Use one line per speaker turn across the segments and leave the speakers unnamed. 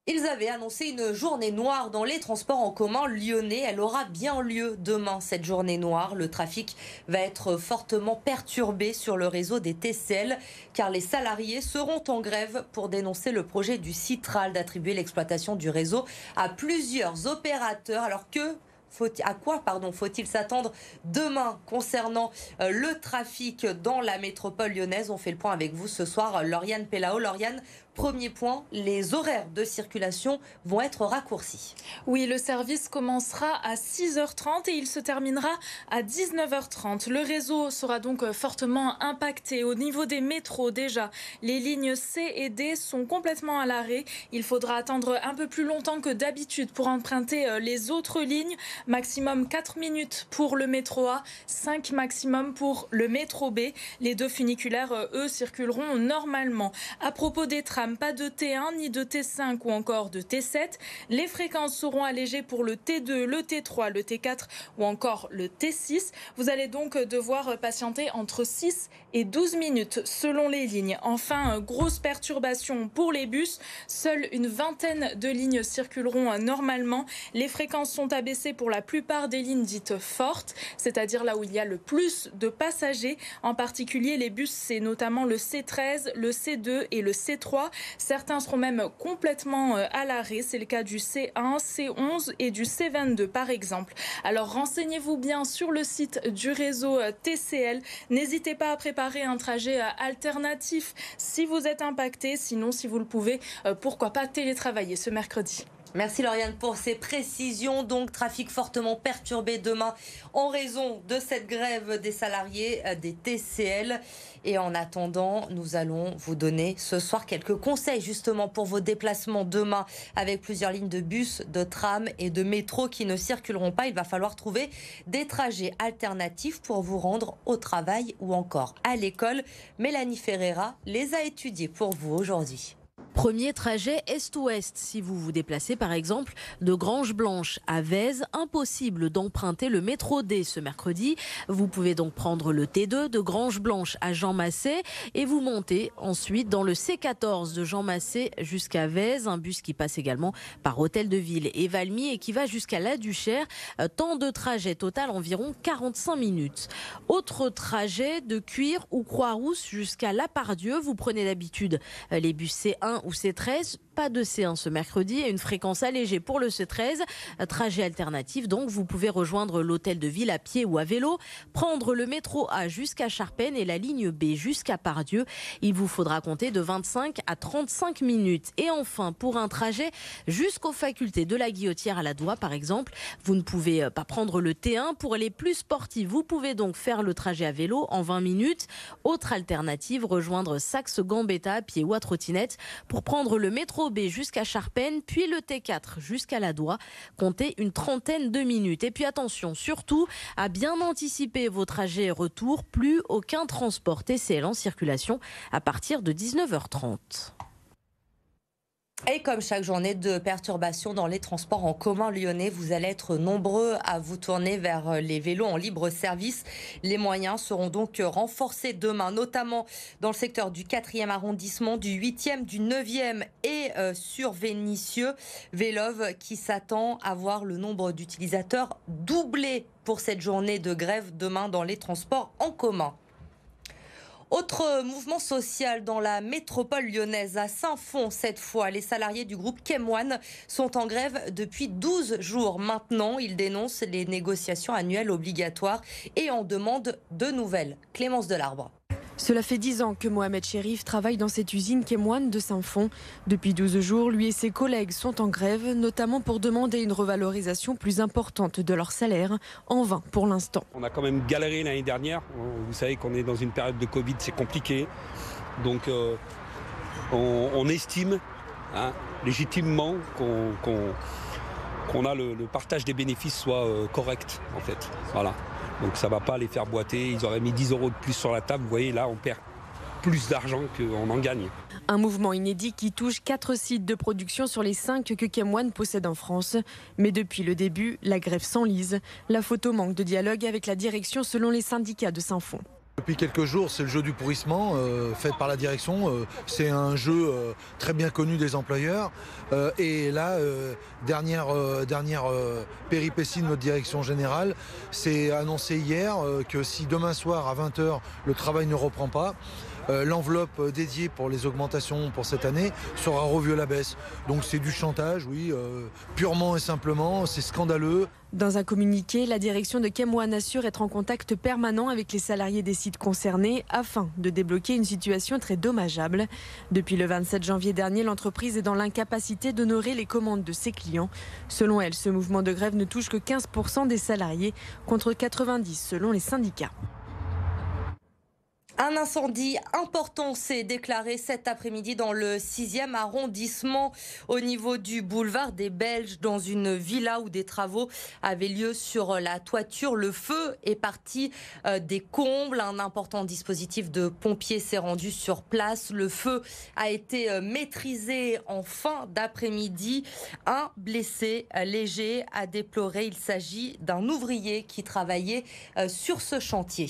Ils avaient annoncé une journée noire dans les transports en commun lyonnais. Elle aura bien lieu demain, cette journée noire. Le trafic va être fortement perturbé sur le réseau des TCL car les salariés seront en grève pour dénoncer le projet du Citral d'attribuer l'exploitation du réseau à plusieurs opérateurs. Alors à quoi faut-il s'attendre demain concernant le trafic dans la métropole lyonnaise? On fait le point avec vous ce soir, Lauriane Pellao. Lauriane, premier point, les horaires de circulation vont être raccourcis.
Oui, le service commencera à 6h30 et il se terminera à 19h30. Le réseau sera donc fortement impacté. Au niveau des métros, déjà, les lignes C et D sont complètement à l'arrêt. Il faudra attendre un peu plus longtemps que d'habitude pour emprunter les autres lignes. Maximum 4 minutes pour le métro A, 5 maximum pour le métro B. Les deux funiculaires, eux, circuleront normalement. À propos des trams, pas de T1 ni de T5 ou encore de T7. Les fréquences seront allégées pour le T2, le T3, le T4 ou encore le T6. Vous allez donc devoir patienter entre 6 et 12 minutes selon les lignes. Enfin, grosse perturbation pour les bus. Seule une vingtaine de lignes circuleront normalement. Les fréquences sont abaissées pour la plupart des lignes dites fortes, c'est-à-dire là où il y a le plus de passagers. En particulier, les bus, c'est notamment le C13, le C2 et le C3. Certains seront même complètement à l'arrêt. C'est le cas du C1, C11 et du C22 par exemple. Alors renseignez-vous bien sur le site du réseau TCL. N'hésitez pas à préparer un trajet alternatif si vous êtes impacté. Sinon, si vous le pouvez, pourquoi pas télétravailler ce mercredi.
Merci Lauriane pour ces précisions. Donc, trafic fortement perturbé demain en raison de cette grève des salariés des TCL. Et en attendant, nous allons vous donner ce soir quelques conseils justement pour vos déplacements demain avec plusieurs lignes de bus, de tram et de métro qui ne circuleront pas. Il va falloir trouver des trajets alternatifs pour vous rendre au travail ou encore à l'école. Mélanie Ferreira les a étudiés pour vous aujourd'hui.
Premier trajet est-ouest. Si vous vous déplacez par exemple de Grange-Blanche à Vèze, impossible d'emprunter le métro D ce mercredi. Vous pouvez donc prendre le T2 de Grange-Blanche à Jean Massé et vous montez ensuite dans le C14 de Jean Massé jusqu'à Vèze. Un bus qui passe également par Hôtel de Ville et Valmy et qui va jusqu'à La Duchère. Temps de trajet total environ 45 minutes. Autre trajet de Cuire ou Croix-Rousse jusqu'à La Pardieu. Vous prenez d'habitude les bus C1 ou C13, pas de C1 ce mercredi et une fréquence allégée pour le C13. Trajet alternatif, donc vous pouvez rejoindre l'hôtel de ville à pied ou à vélo, prendre le métro A jusqu'à Charpennes et la ligne B jusqu'à Pardieu. Il vous faudra compter de 25 à 35 minutes. Et enfin, pour un trajet jusqu'aux facultés de la Guillotière à la Doua par exemple, vous ne pouvez pas prendre le T1. Pour les plus sportifs, vous pouvez donc faire le trajet à vélo en 20 minutes. Autre alternative, rejoindre Saxe-Gambetta à pied ou à trottinette pour prendre le métro B jusqu'à Charpennes, puis le T4 jusqu'à la Doua. Comptez une trentaine de minutes. Et puis attention, surtout à bien anticiper vos trajets retour. Plus aucun transport TCL en circulation à partir de 19h30.
Et comme chaque journée de perturbation dans les transports en commun lyonnais, vous allez être nombreux à vous tourner vers les vélos en libre service. Les moyens seront donc renforcés demain, notamment dans le secteur du 4e arrondissement, du 8e, du 9e et sur Vénissieux. Vélove qui s'attend à voir le nombre d'utilisateurs doubler pour cette journée de grève demain dans les transports en commun. Autre mouvement social dans la métropole lyonnaise, à Saint-Fond cette fois. Les salariés du groupe Kemwan sont en grève depuis 12 jours maintenant. Ils dénoncent les négociations annuelles obligatoires et en demandent de nouvelles. Clémence Delarbre.
Cela fait 10 ans que Mohamed Chérif travaille dans cette usine Kemwan de Saint-Fond. Depuis 12 jours, lui et ses collègues sont en grève, notamment pour demander une revalorisation plus importante de leur salaire, en vain pour l'instant.
On a quand même galéré l'année dernière. Vous savez qu'on est dans une période de Covid, c'est compliqué. Donc on estime légitimement qu'on a le partage des bénéfices soit correct en fait. Voilà. Donc ça ne va pas les faire boiter. Ils auraient mis 10 € de plus sur la table. Vous voyez, là, on perd plus d'argent qu'on en gagne.
Un mouvement inédit qui touche 4 sites de production sur les 5 que Kemwan possède en France. Mais depuis le début, la grève s'enlise. La photo manque de dialogue avec la direction selon les syndicats de Saint-Fond.
Depuis quelques jours, c'est le jeu du pourrissement fait par la direction. C'est un jeu très bien connu des employeurs. Et là, dernière péripétie de notre direction générale, c'est annoncé hier que si demain soir à 20h le travail ne reprend pas, l'enveloppe dédiée pour les augmentations pour cette année sera revue à la baisse. Donc c'est du chantage, oui, purement et simplement, c'est scandaleux.
Dans un communiqué, la direction de Chem One assure être en contact permanent avec les salariés des sites concernés afin de débloquer une situation très dommageable. Depuis le 27 janvier dernier, l'entreprise est dans l'incapacité d'honorer les commandes de ses clients. Selon elle, ce mouvement de grève ne touche que 15% des salariés contre 90% selon les syndicats.
Un incendie important s'est déclaré cet après-midi dans le 6e arrondissement au niveau du boulevard des Belges dans une villa où des travaux avaient lieu sur la toiture. Le feu est parti des combles. Un important dispositif de pompiers s'est rendu sur place. Le feu a été maîtrisé en fin d'après-midi. Un blessé léger a déploré. Il s'agit d'un ouvrier qui travaillait sur ce chantier.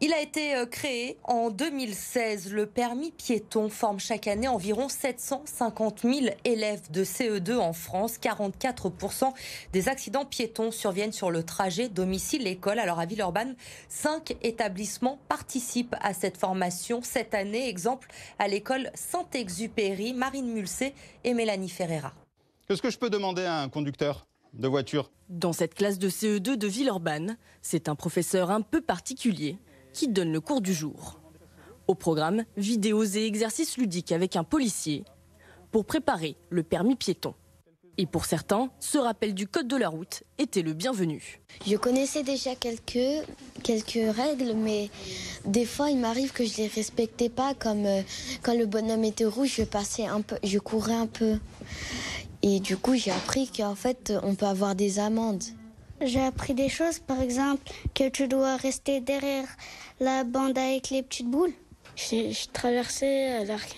Il a été créé en 2016. Le permis piéton forme chaque année environ 750 000 élèves de CE2 en France. 44% des accidents piétons surviennent sur le trajet domicile-école. Alors à Villeurbanne, 5 établissements participent à cette formation cette année. Exemple à l'école Saint-Exupéry, Marine Mulsé et Mélanie Ferreira.
Qu'est-ce que je peux demander à un conducteur de voiture?
Dans cette classe de CE2 de Villeurbanne, c'est un professeur un peu particulier qui donne le cours du jour. Au programme, vidéos et exercices ludiques avec un policier pour préparer le permis piéton. Et pour certains, ce rappel du code de la route était le bienvenu.
Je connaissais déjà quelques règles, mais des fois il m'arrive que je les respectais pas, comme quand le bonhomme était rouge, je courais un peu. Et du coup j'ai appris qu'en fait on peut avoir des amendes.
J'ai appris des choses, par exemple, que tu dois rester derrière la bande avec les petites boules.
Je traversais alors que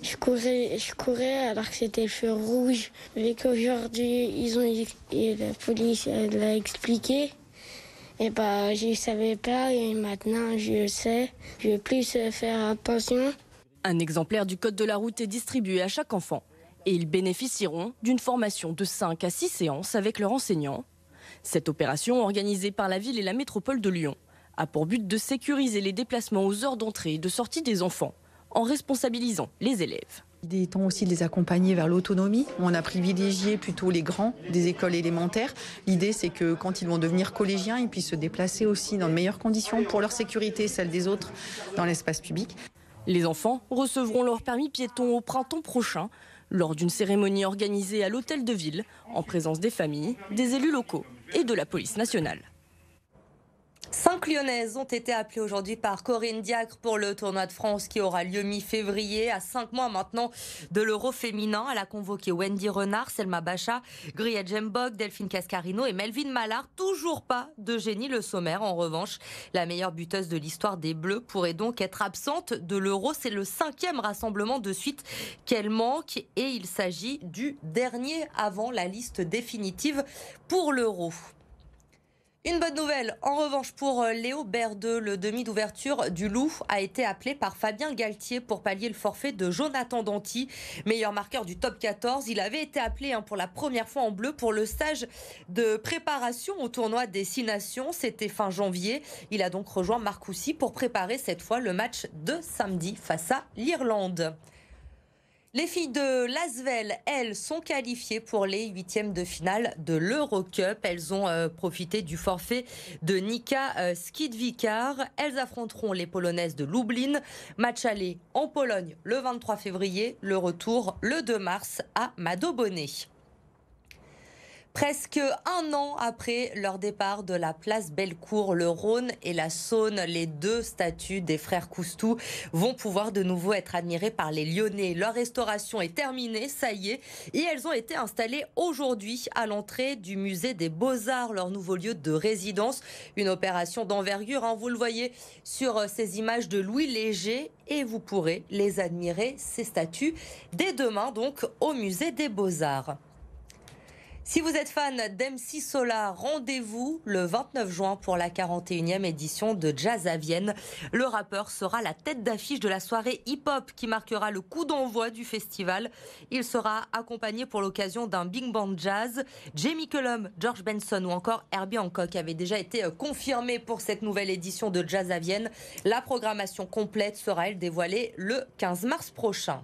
je courais alors que c'était le feu rouge. Vu qu'aujourd'hui, la police l'a expliqué, et je ne savais pas et maintenant je sais. Je vais plus faire attention.
Un exemplaire du code de la route est distribué à chaque enfant et ils bénéficieront d'une formation de 5 à 6 séances avec leur enseignant. Cette opération, organisée par la ville et la métropole de Lyon, a pour but de sécuriser les déplacements aux heures d'entrée et de sortie des enfants, en responsabilisant les élèves.
L'idée étant aussi de les accompagner vers l'autonomie. On a privilégié plutôt les grands des écoles élémentaires. L'idée, c'est que quand ils vont devenir collégiens, ils puissent se déplacer aussi dans de meilleures conditions pour leur sécurité et celle des autres dans l'espace public.
Les enfants recevront leur permis piéton au printemps prochain, lors d'une cérémonie organisée à l'hôtel de ville, en présence des familles, des élus locaux et de la police nationale.
5 Lyonnaises ont été appelées aujourd'hui par Corinne Diacre pour le tournoi de France qui aura lieu mi-février. À 5 mois maintenant de l'Euro féminin, elle a convoqué Wendy Renard, Selma Bacha, Gria Jembok, Delphine Cascarino et Melvin Mallard. Toujours pas de Génie Le Sommer. En revanche, la meilleure buteuse de l'histoire des Bleus pourrait donc être absente de l'Euro. C'est le 5e rassemblement de suite qu'elle manque et il s'agit du dernier avant la liste définitive pour l'Euro. Une bonne nouvelle, en revanche, pour Léo Berdeux, le demi d'ouverture du Loup a été appelé par Fabien Galtier pour pallier le forfait de Jonathan Danty, meilleur marqueur du top 14. Il avait été appelé pour la première fois en bleu pour le stage de préparation au tournoi des 6 nations. C'était fin janvier. Il a donc rejoint Marcoussis pour préparer cette fois le match de samedi face à l'Irlande. Les filles de l'Asvel, elles, sont qualifiées pour les 8e de finale de l'Eurocup. Elles ont profité du forfait de Nika Skidvikar. Elles affronteront les Polonaises de Lublin. Match aller en Pologne le 23 février, le retour le 2 mars à Madobonnet. Presque un an après leur départ de la place Bellecour, le Rhône et la Saône, les 2 statues des frères Coustou vont pouvoir de nouveau être admirées par les Lyonnais. Leur restauration est terminée, ça y est, et elles ont été installées aujourd'hui à l'entrée du musée des Beaux-Arts, leur nouveau lieu de résidence. Une opération d'envergure, vous le voyez sur ces images de Louis Léger, et vous pourrez les admirer, ces statues, dès demain donc au musée des Beaux-Arts. Si vous êtes fan d'MC Solar, rendez-vous le 29 juin pour la 41e édition de Jazz à Vienne. Le rappeur sera la tête d'affiche de la soirée hip-hop qui marquera le coup d'envoi du festival. Il sera accompagné pour l'occasion d'un big band jazz. Jamie Cullum, George Benson ou encore Herbie Hancock avaient déjà été confirmés pour cette nouvelle édition de Jazz à Vienne. La programmation complète sera, elle, dévoilée le 15 mars prochain.